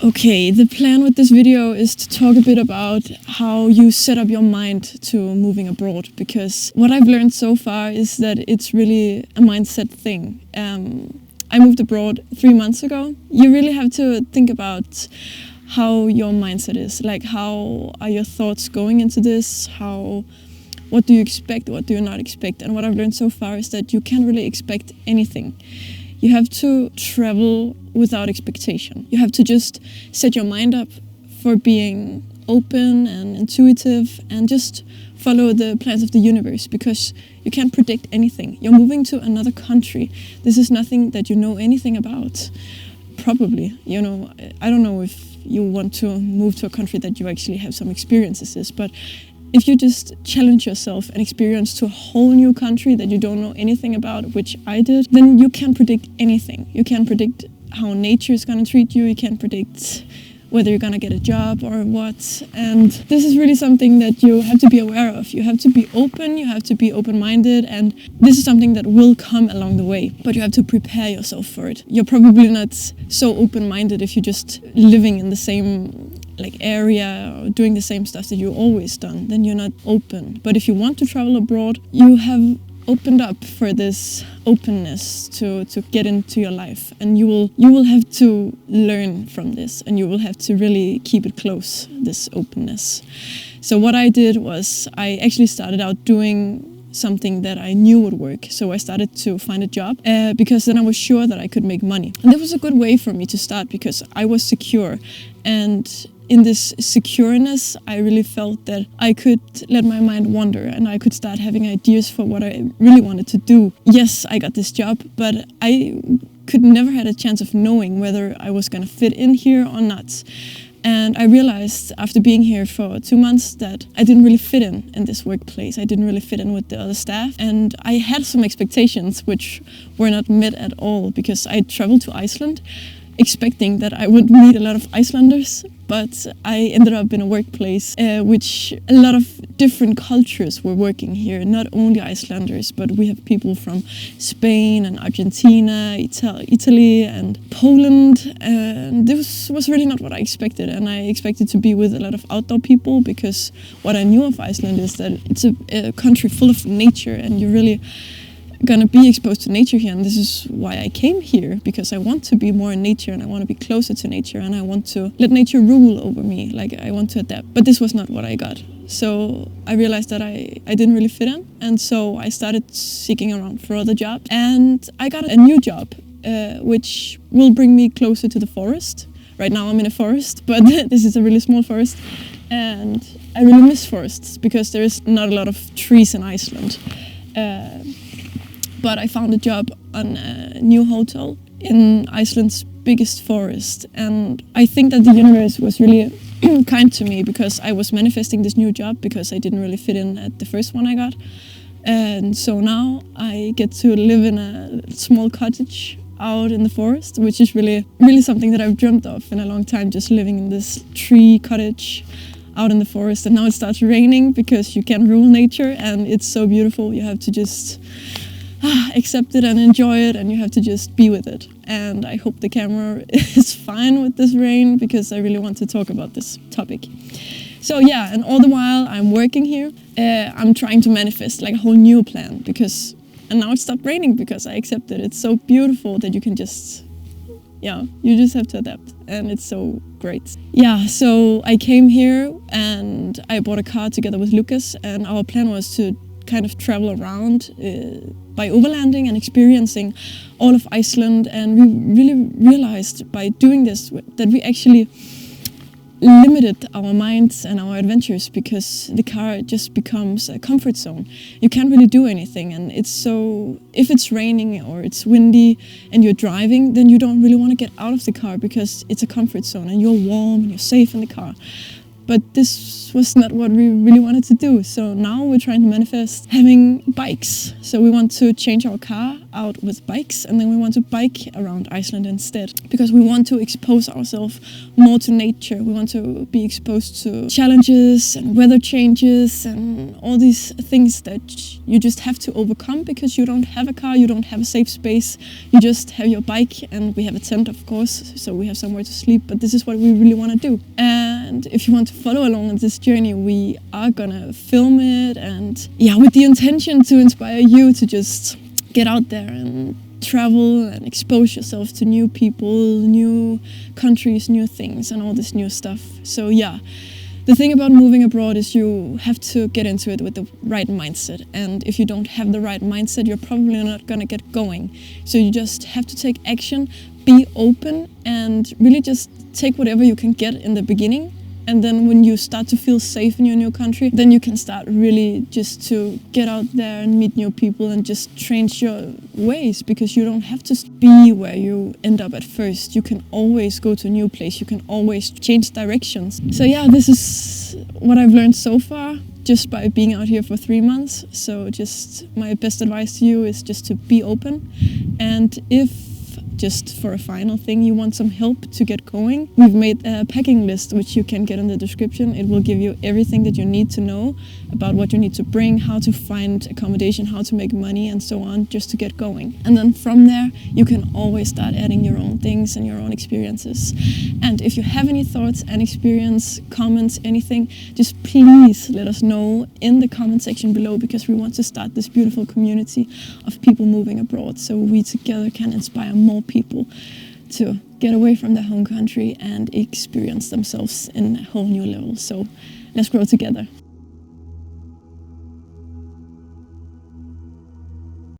Okay, the plan with this video is to talk a bit about how you set up your mind to moving abroad, because what I've learned so far is that it's really a mindset thing. I moved abroad 3 months ago. You really have to think about how your mindset is, like how are your thoughts going into this, what do you expect, what do you not expect. And what I've learned so far is that you can't really expect anything. You have to travel without expectation. You have to just set your mind up for being open and intuitive and just follow the plans of the universe, because you can't predict anything. You're moving to another country. This is nothing that you know anything about. Probably, I don't know if you want to move to a country that you actually have some experiences with, but if you just challenge yourself and experience to a whole new country that you don't know anything about, which I did, then you can't predict anything. You can't predict how nature is going to treat you. You can't predict whether you're going to get a job or what. And this is really something that you have to be aware of. You have to be open, you have to be open-minded, and this is something that will come along the way, but you have to prepare yourself for it. You're probably not so open-minded if you're just living in the same area or doing the same stuff that you've always done, then you're not open. But if you want to travel abroad, you have opened up for this openness to get into your life, and you will have to learn from this, and you will have to really keep it close, this openness. So what I did was I actually started out doing something that I knew would work. So I started to find a job because then I was sure that I could make money. And that was a good way for me to start, because I was secure, and in this secureness, I really felt that I could let my mind wander and I could start having ideas for what I really wanted to do. Yes, I got this job, but I could never had a chance of knowing whether I was going to fit in here or not. And I realized after being here for 2 months that I didn't really fit in this workplace. I didn't really fit in with the other staff. And I had some expectations which were not met at all, because I traveled to Iceland expecting that I would meet a lot of Icelanders, but I ended up in a workplace which a lot of different cultures were working here, not only Icelanders, but we have people from Spain and Argentina, Italy and Poland, and this was really not what I expected. And I expected to be with a lot of outdoor people, because what I knew of Iceland is that it's a country full of nature, and you're really gonna be exposed to nature here. And this is why I came here, because I want to be more in nature and I want to be closer to nature, and I want to let nature rule over me. I want to adapt. But this was not what I got. So I realized that I didn't really fit in, and so I started seeking around for other jobs, and I got a new job which will bring me closer to the forest. Right now I'm in a forest, but this is a really small forest, and I really miss forests because there is not a lot of trees in Iceland. But I found a job on a new hotel in Iceland's biggest forest. And I think that the universe was really kind to me, because I was manifesting this new job because I didn't really fit in at the first one I got. And so now I get to live in a small cottage out in the forest, which is really, really something that I've dreamt of in a long time, just living in this tree cottage out in the forest. And now it starts raining because you can't rule nature, and it's so beautiful. You have to just accept it and enjoy it, and you have to just be with it. And I hope the camera is fine with this rain, because I really want to talk about this topic. So yeah, and all the while I'm working here, I'm trying to manifest a whole new plan, and now it stopped raining because I accepted it. It's so beautiful that you can just, you just have to adapt, and it's so great. Yeah, so I came here and I bought a car together with Lucas, and our plan was to kind of travel around by overlanding and experiencing all of Iceland. And we really realized by doing this that we actually limited our minds and our adventures, because the car just becomes a comfort zone. You can't really do anything, and if it's raining or it's windy and you're driving, then you don't really want to get out of the car because it's a comfort zone and you're warm and you're safe in the car. but this was not what we really wanted to do. So now we're trying to manifest having bikes. So we want to change our car out with bikes, and then we want to bike around Iceland instead, because we want to expose ourselves more to nature. We want to be exposed to challenges and weather changes and all these things that you just have to overcome because you don't have a car, you don't have a safe space, you just have your bike, and we have a tent, of course, so we have somewhere to sleep. But this is what we really want to do. And if you want to follow along on this journey, we are gonna film it, and with the intention to inspire you to just get out there and travel and expose yourself to new people, new countries, new things, and all this new stuff. So the thing about moving abroad is you have to get into it with the right mindset. And if you don't have the right mindset, you're probably not gonna get going. So you just have to take action, be open, and really just take whatever you can get in the beginning. And then when you start to feel safe in your new country, then you can start really just to get out there and meet new people and just change your ways, because you don't have to be where you end up at first. You can always go to a new place. You can always change directions. So this is what I've learned so far just by being out here for 3 months. So just my best advice to you is just to be open. And if just for a final thing, you want some help to get going, we've made a packing list which you can get in the description. It will give you everything that you need to know about what you need to bring, how to find accommodation, how to make money, and so on, just to get going. And then from there you can always start adding your own things and your own experiences. And if you have any thoughts and experience, comments, anything, just please let us know in the comment section below, because we want to start this beautiful community of people moving abroad, so we together can inspire more people to get away from their home country and experience themselves in a whole new level. So let's grow together.